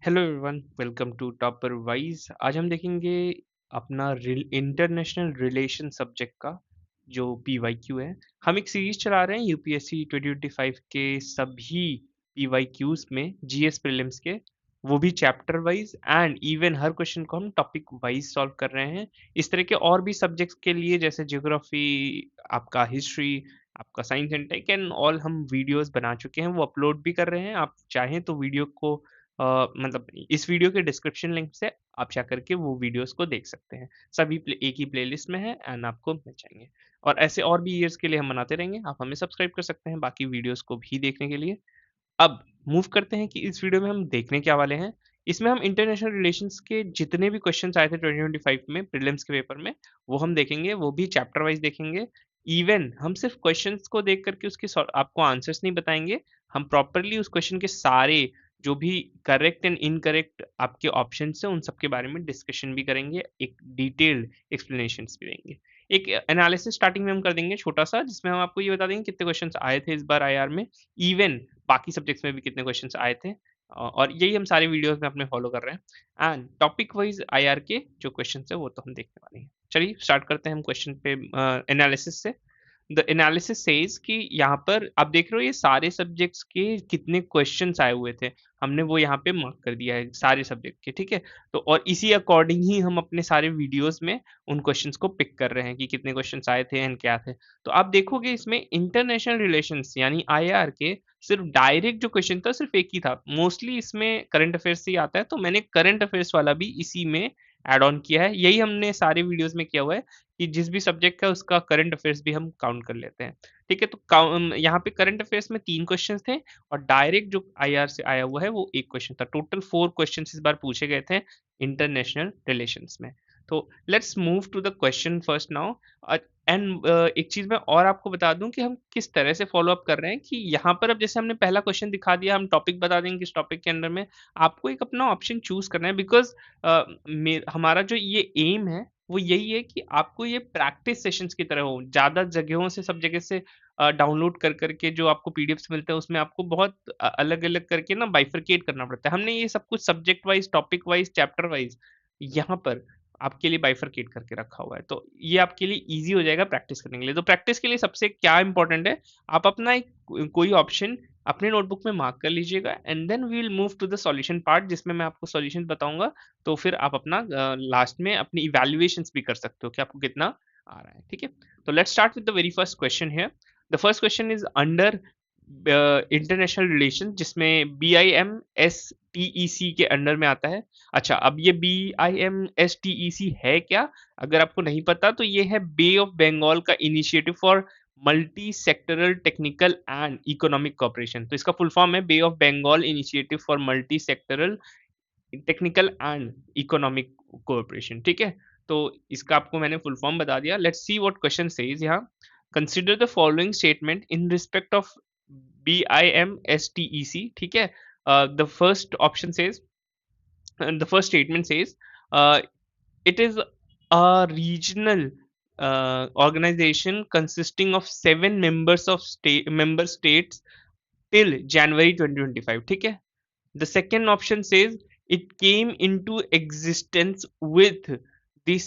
Hello everyone, welcome to Topper Wise. आज हम देखेंगे अपना इंटरनेशनल रिलेशन सब्जेक्ट का जो पीवाईक्यू है। हम एक सीरीज चला रहे हैं यूपीएससी 2025 के सभी पीवाईक्यूज में, जीएस प्रीलिम्स के, वो भी chapter wise and even her question को हम टॉपिक वाइज सॉल्व कर रहे हैं। इस तरह के और भी सब्जेक्ट्स के लिए जैसे ज्योग्राफी, आपका हिस्ट्री, आपका science and tech and all, हम वीडियोस बना चुके हैं, वो अपलोड भी कर रहे हैं। आप चाहें तो वीडियो को मतलब इस वीडियो के डिस्क्रिप्शन लिंक से आप जा करके वो वीडियोस को देख सकते हैं। सभी एक ही प्लेलिस्ट में है एंड आपको मिल जाएंगे। और ऐसे और भी ईयर्स के लिए हम बनाते रहेंगे। आप हमें सब्सक्राइब कर सकते हैं बाकी वीडियोस को भी देखने के लिए। अब मूव करते हैं कि इस वीडियो में हम देखने क्या वाले हैं। इसमें हम इंटरनेशनल रिलेशंस के जितने भी क्वेश्चंस आए थे 2025 में प्रीलिम्स के पेपर में, वो हम देखेंगे, वो भी चैप्टर वाइज देखेंगे। इवन हम सिर्फ क्वेश्चंस को देख करके उसके आपको आंसर्स नहीं बताएंगे। हम प्रॉपरली उस क्वेश्चन के सारे जो भी करेक्ट एंड इनकरेक्ट आपके ऑप्शन है उन सब के बारे में डिस्कशन भी करेंगे, एक डिटेल्ड एक्सप्लेनेशंस भी देंगे। एक एनालिसिस स्टार्टिंग में हम कर देंगे छोटा सा, जिसमें हम आपको ये बता देंगे कितने क्वेश्चंस आए थे इस बार आईआर में, इवन बाकी सब्जेक्ट्स में भी कितने क्वेश्चंस आए थे। और यही हम सारे वीडियोस में अपने फॉलो कर रहे हैं एंड टॉपिक वाइज आईआर के जो क्वेश्चंस है वो तो हम देखने वाले हैं। चलिए स्टार्ट करते हैं हम क्वेश्चन पे एनालिसिस से। द एनालिसिस सेज कि यहाँ पर आप देख रहे हो ये सारे सब्जेक्ट्स के कितने क्वेश्चंस आए हुए थे, हमने वो यहाँ पे मार्क कर दिया है सारे सब्जेक्ट के, ठीक है। तो और इसी अकॉर्डिंग ही हम अपने सारे वीडियोस में उन क्वेश्चंस को पिक कर रहे हैं कि कितने क्वेश्चंस आए थे एंड क्या थे। तो आप देखोगे इसमें इंटरनेशनल रिलेशंस यानी आईआर के सिर्फ डायरेक्ट जो क्वेश्चन था सिर्फ एक ही था। मोस्टली इसमें करंट अफेयर्स से ही आता है, तो मैंने करंट अफेयर्स वाला भी इसी में ऐड ऑन किया है। यही हमने सारे वीडियोस में किया हुआ है कि जिस भी सब्जेक्ट का उसका करंट अफेयर्स भी हम काउंट कर लेते हैं, ठीक है। तो यहाँ पे करंट अफेयर्स में 3 क्वेश्चंस थे और डायरेक्ट जो आईआर से आया हुआ है वो 1 क्वेश्चन था। टोटल 4 क्वेश्चंस इस बार पूछे गए थे इंटरनेशनल रिलेशंस में। तो let's move to the question first now. And एक चीज मैं और आपको बता दूं कि हम किस तरह से फॉलो अप कर रहे हैं कि यहाँ पर अब जैसे हमने पहला क्वेश्चन दिखा दिया, हम टॉपिक बता देंगे किस टॉपिक के अंदर में आपको एक अपना ऑप्शन चूज करना है। बिकॉज हमारा जो ये एम है वो यही है कि आपको ये प्रैक्टिस सेशंस की तरह हो, ज़्यादा जगहों से, सब जगह से डाउनलोड कर करके जो आपको पीडीएफ्स मिलते हैं उसमें आपको बहुत अलग अलग करके ना बाइफरकेट करना पड़ता है। हमने ये सब कुछ subject wise, topic wise, chapter wise यहाँ पर आपके लिए बाइफरकेट करके रखा हुआ है। तो ये आपके लिए इजी हो जाएगा प्रैक्टिस करने के लिए। तो प्रैक्टिस के लिए सबसे क्या इंपॉर्टेंट है, आप अपना एक कोई ऑप्शन अपने नोटबुक में मार्क कर लीजिएगा and then we will move to the solution part, जिसमें मैं आपको सॉल्यूशन बताऊंगा। तो फिर आप अपना लास्ट में अपनी इवैल्यूएशंस भी कर सकते हो कि आपको कितना आ रहा है, ठीक है। तो let's start with the very first question here. The first question is under international relation, जिसमें BIMSTEC के अंडर में आता है। अच्छा, अब ये BIMSTEC है क्या? अगर आपको नहीं पता तो ये है बे ऑफ बंगाल का initiative for multi sectoral technical and economic cooperation. तो इसका फुल फॉर्म है Bay of Bengal initiative for multi sectoral technical and economic cooperation, ठीक है। तो इसका आपको मैंने फुल फॉर्म बता दिया। Let's see what question says यहाँ। Consider the following statement in respect of BIMSTEC, ठीक है। The first option says, the first statement says, it is a regional organization consisting of 7 members of member states till January 2025, ठीक है। The second option says it came into existence with the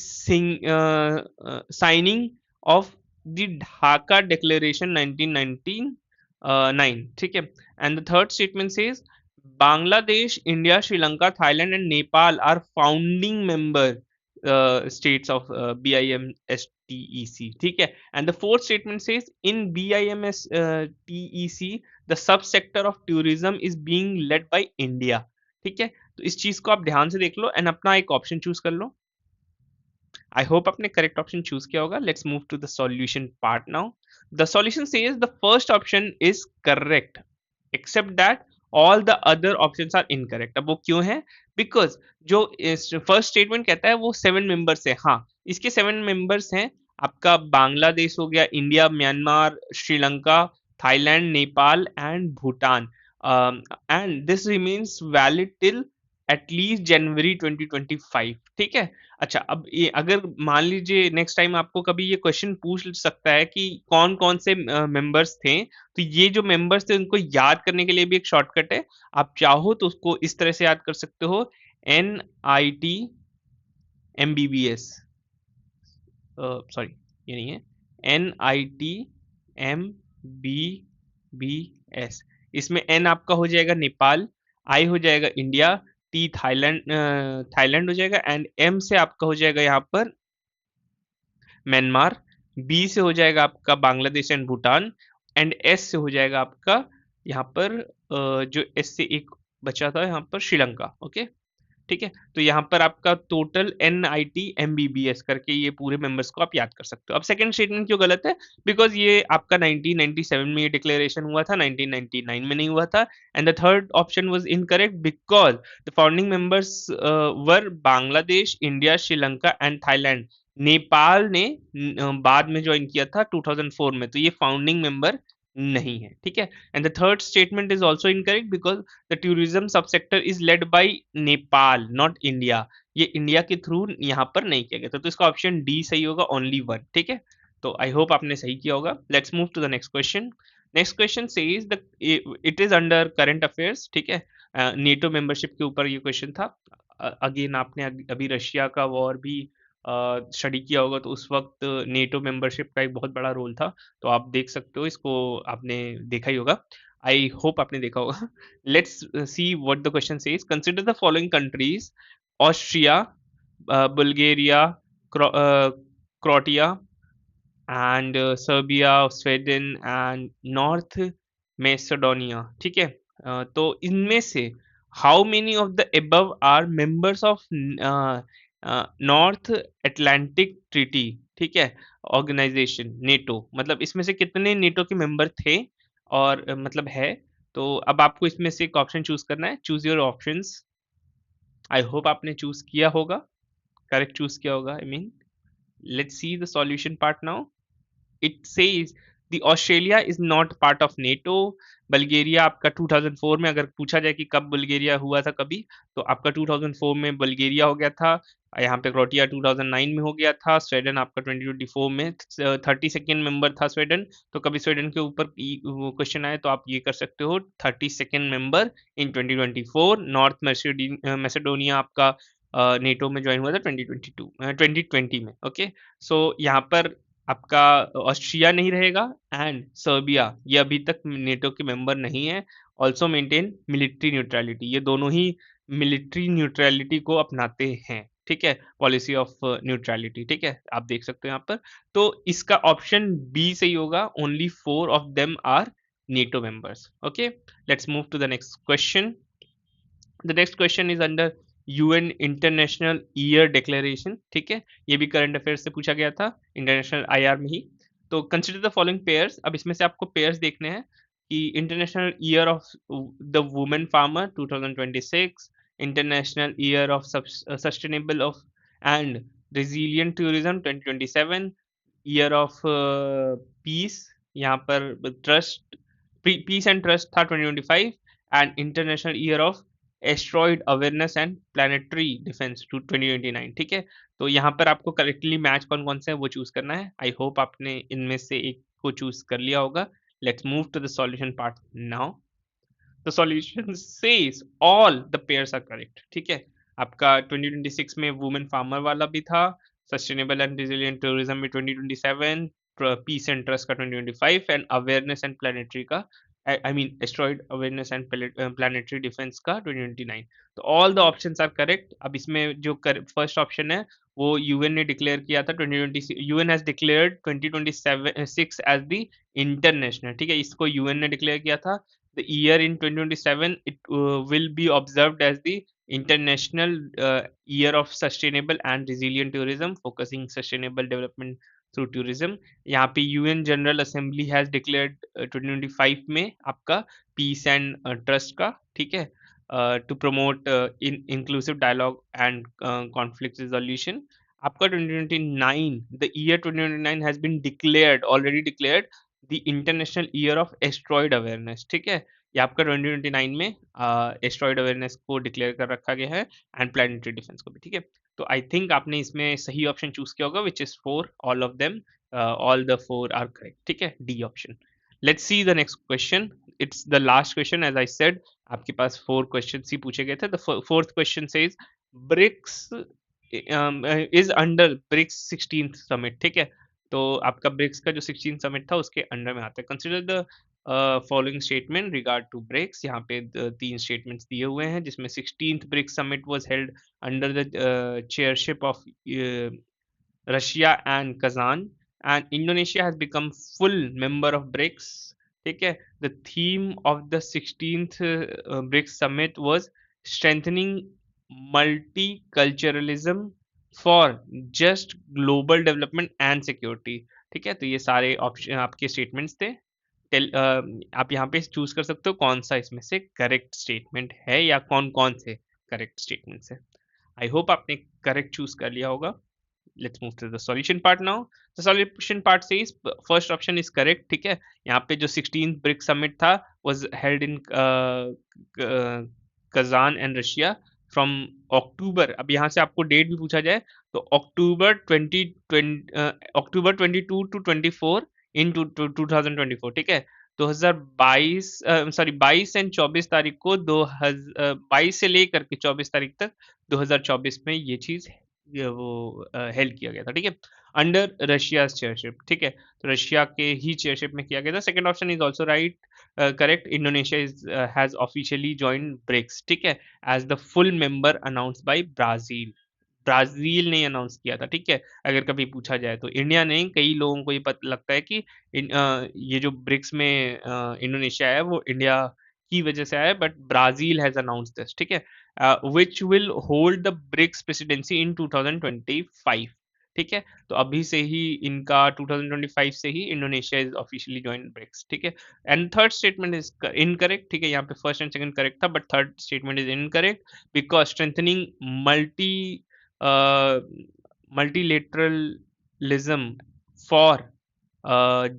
signing of the Dhaka Declaration 1999, ठीक है। And the third statement says Bangladesh, India, Sri Lanka, Thailand, and Nepal are founding member states of BIMSTEC, ठीक है। And the fourth statement says in BIMSTEC the subsector of tourism is being led by India, ठीक है। तो इस चीज को आप ध्यान से देख लो एंड अपना एक ऑप्शन चूज कर लो। आई होप आपने करेक्ट ऑप्शन चूज किया होगा। Let's move to the solution part now. The solution says the first option is correct except that all the other options are incorrect. अब वो क्यों है? बिकॉज जो फर्स्ट स्टेटमेंट कहता है वो 7 मेंबर्स है। हाँ, इसके 7 मेंबर्स हैं। आपका बांग्लादेश हो गया, India, Myanmar, Sri Lanka, Thailand, Nepal and Bhutan, and this remains valid till at least January 2025, ठीक है। अच्छा, अब ये अगर मान लीजिए नेक्स्ट टाइम आपको कभी ये क्वेश्चन पूछ सकता है कि कौन कौन से मेंबर्स थे, तो ये जो मेंबर्स थे उनको याद करने के लिए भी एक शॉर्टकट है। आप चाहो तो उसको इस तरह से याद कर सकते हो, NIT MBBS, सॉरी ये नहीं है, NIT MBBS। इसमें N आपका हो जाएगा नेपाल, I हो जाएगा इंडिया, T थाईलैंड हो जाएगा, एंड M से आपका हो जाएगा यहाँ पर म्यांमार, B से हो जाएगा आपका Bangladesh and Bhutan, and S से हो जाएगा आपका यहाँ पर जो S से एक बचा था यहाँ पर श्रीलंका। ओके, ठीक है। तो यहाँ पर आपका टोटल NIT MBBS करके ये पूरे मेंबर्स को आप याद कर सकते हो। अब सेकंड स्टेटमेंट क्यों गलत है? बिकॉज ये आपका 1997 में ये डिक्लेरेशन हुआ था, 1999 में नहीं हुआ था। And the third option was incorrect because the founding members were Bangladesh, India, Sri Lanka and Thailand. Nepal ने बाद में ज्वाइन किया था 2004 में, तो ये फाउंडिंग मेंबर नहीं है, ठीक है। And the third statement is also incorrect because the tourism subsector is led by Nepal not India. ये इंडिया के थ्रू यहाँ पर नहीं किया गया था, तो इसका ऑप्शन डी सही होगा, ओनली वन, ठीक है। तो आई होप आपने सही किया होगा। Let's move to the next question. Next question says the it is under current affairs, ठीक है। नेटो मेंबरशिप के ऊपर ये क्वेश्चन था। अगेन आपने अभी रशिया का वॉर भी स्टडी किया होगा, तो उस वक्त नेटो मेंबरशिप का एक बहुत बड़ा रोल था, तो आप देख सकते हो इसको, आपने देखा ही होगा, आई होप आपने देखा होगा। Let's see what the question says. Consider the following countries: Austria, Bulgaria, Croatia and Serbia, Sweden and North Macedonia, ठीक है। तो इनमें से how many of the above are members of North Atlantic treaty, ठीक है, ऑर्गेनाइजेशन नेटो। मतलब इसमें से कितने नेटो के मेंबर थे और मतलब है। तो अब आपको इसमें से एक ऑप्शन चूज करना है, choose your options. I hope आपने चूज किया होगा, करेक्ट चूज किया होगा, I mean. Let's see the solution part now. it says the Australia is not part of NATO। Bulgaria आपका 2004 में, अगर पूछा जाए कि कब बुल्गारिया हुआ था कभी, तो आपका 2004 में बुल्गारिया हो गया था। यहाँ पे क्रोएशिया 2009 में हो गया था। स्वीडन आपका 2024 में 32nd मेंबर था स्वीडन। तो कभी स्वीडन के ऊपर क्वेश्चन आए तो आप ये कर सकते हो, 32nd member in 2024। North Macedonia आपका नेटो में ज्वाइन हुआ था 2020 में। ओके, सो यहाँ पर आपका ऑस्ट्रिया नहीं रहेगा एंड सर्बिया ये अभी तक नेटो के मेंबर नहीं है। ऑल्सो मेंटेन मिलिट्री न्यूट्रलिटी, ये दोनों ही मिलिट्री न्यूट्रलिटी को अपनाते हैं, ठीक है, पॉलिसी ऑफ न्यूट्रलिटी, ठीक है, आप देख सकते हो यहाँ पर। तो इसका ऑप्शन बी सही होगा, only 4 of them are NATO members. Okay, let's move to the next question. The next question is under UN international year declaration, ठीक है, ये भी करंट अफेयर्स से पूछा गया था, इंटरनेशनल आईआर में ही। तो कंसिडर द फॉलोइंग पेयर्स। अब इसमें से आपको पेयर्स देखने हैं कि international year of the women farmer 2026, international year of sustainable of and resilient tourism 2027, year of peace, यहाँ पर ट्रस्ट, पीस एंड ट्रस्ट था 2025, and international year of asteroid awareness and planetary defence 2029, ठीक है। तो यहाँ पर आपको करेक्टली मैच कौन कौन से है वो चूज करना है। आई होप आपने इनमें से एक को चूज कर लिया होगा। Let's move to the solution part now. The solution says all the pairs are correct, ठीक है। आपका 2026 में वुमेन फार्मर वाला भी था, सस्टेनेबल एंड रिजिलियंट टूरिज्म में 2027, पीस एंड ट्रस्ट का 2025, एंड अवेयरनेस एंड प्लानिटरी का, I mean asteroid awareness and planetary defence का 2029। तो all the options are correct. अब इसमें जो फर्स्ट ऑप्शन है वो यूएन ने डिक्लेयर किया था 2020, UN has declared 2026 as the international, ठीक है, इसको यूएन ने डिक्लेयर किया था। The year in 2027 it will be observed as the International Year of Sustainable and Resilient Tourism, focusing sustainable development through tourism। यहाँ पे UN General Assembly has declared 2025 में आपका peace and trust का, ठीक है, to promote inclusive dialogue and conflict resolution। आपका 2029, the year 2029 has been declared, already declared the international year of asteroid awareness, ठीक है। ये आपका 2029 में एस्ट्रॉइड अवेयरनेस को डिक्लेयर कर रखा गया है एंड प्लानिटरी डिफेंस को भी, ठीक है। तो आई थिंक आपने इसमें सही ऑप्शन चूज किया होगा, which is 4, all of them, all the 4 are correct, ठीक है, D option. Let's see the next question, it's the last question as I said, आपके पास 4 क्वेश्चन ही पूछे गए थे। The fourth question says BRICS is under BRICS 16th summit, ठीक है। तो आपका ब्रिक्स का जो 16th समिट था उसके अंडर में आता है। Consider the following statement regard to BRICS, यहाँ पे 3 स्टेटमेंट्स दिए हुए हैं, जिसमें 16th BRICS summit was held under the chairship of Russia and Kazan, and Indonesia has become full member of BRICS, ठीक है। The theme of the 16th BRICS summit was strengthening multiculturalism for just global development and security, ठीक है। तो ये सारे option आपके statements थे। आप यहाँ पे चूज कर सकते हो कौन सा इसमें से करेक्ट स्टेटमेंट है या कौन कौन से करेक्ट स्टेटमेंट्स है। आई होप आपने करेक्ट चूज कर लिया होगा। Let's move to the solution part now. The solution part says first option is correct, ठीक है। यहाँ पे जो 16th BRICS summit था was held in Kazan and Russia from October, अब यहाँ से आपको डेट भी पूछा जाए तो अक्टूबर 22 to 24 इन 2024, ठीक है। 2022 सॉरी 22 एंड 24 तारीख को 22 से लेकर के 24 तारीख तक 2024 में ये चीज वो हेल्ड किया गया था, ठीक है, अंडर रशिया चेयरशिप, ठीक है। तो रशिया के ही चेयरशिप में किया गया था। Second option is also right, correct. Indonesia is has officially joined BRICS, ठीक है, as the full member announced by Brazil. Brazil ने अनाउंस किया था, ठीक है। अगर कभी पूछा जाए तो इंडिया नहीं, कई लोगों को ये पता लगता है कि ये जो ब्रिक्स में इंडोनेशिया है वो इंडिया की वजह से आया है, but Brazil has announced this, ठीक है, which will hold the BRICS presidency in 2025, ठीक है। तो अभी से ही इनका 2025 से ही Indonesia is officially join BRICS, ठीक है। And third statement is incorrect, ठीक है। यहाँ पे फर्स्ट एंड सेकंड करेक्ट था, but third statement is incorrect because strengthening multilateralism for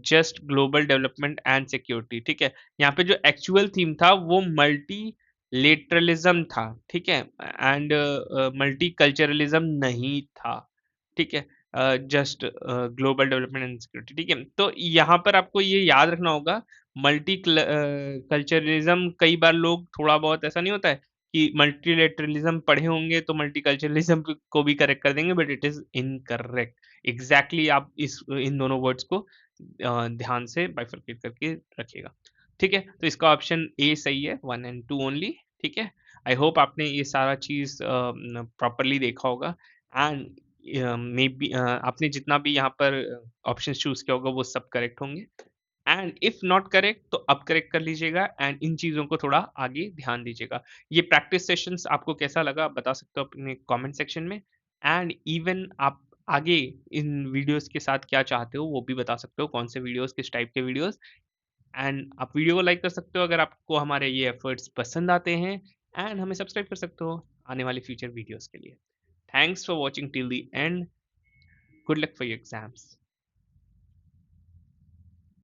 just global development and security, ठीक है। यहाँ पे जो एक्चुअल थीम था वो मल्टी लेटरलिज्म था, ठीक है, एंड मल्टी कल्चरलिज्म नहीं था, ठीक है, just global development and security, ठीक है। तो यहाँ पर आपको ये याद रखना होगा, मल्टी कल्चरलिज्म कई बार लोग थोड़ा बहुत ऐसा नहीं होता है कि मल्टीलेटरलिज्म पढ़े होंगे तो मल्टीकल्चरलिज्म को भी करेक्ट कर देंगे, but it is incorrect. Exactly आप इन दोनों वर्ड्स को ध्यान से बाइफरकेट करके रखिएगा, ठीक है। तो इसका ऑप्शन ए सही है, 1 and 2 ओनली, ठीक है। आई होप आपने ये सारा चीज प्रॉपरली देखा होगा एंड मे बी आपने जितना भी यहाँ पर ऑप्शन चूज किया होगा वो सब करेक्ट होंगे, एंड इफ नॉट करेक्ट तो अब करेक्ट कर लीजिएगा एंड इन चीजों को थोड़ा आगे ध्यान दीजिएगा। ये प्रैक्टिस सेशंस आपको कैसा लगा आप बता सकते हो अपने कमेंट सेक्शन में, एंड इवन आप आगे इन वीडियोस के साथ क्या चाहते हो वो भी बता सकते हो, कौन से वीडियोस, किस टाइप के वीडियोस। एंड आप वीडियो को लाइक कर सकते हो अगर आपको हमारे ये एफर्ट्स पसंद आते हैं, एंड हमें सब्सक्राइब कर सकते हो आने वाली फ्यूचर वीडियोस के लिए। Thanks for watching till the end, good luck for your exams.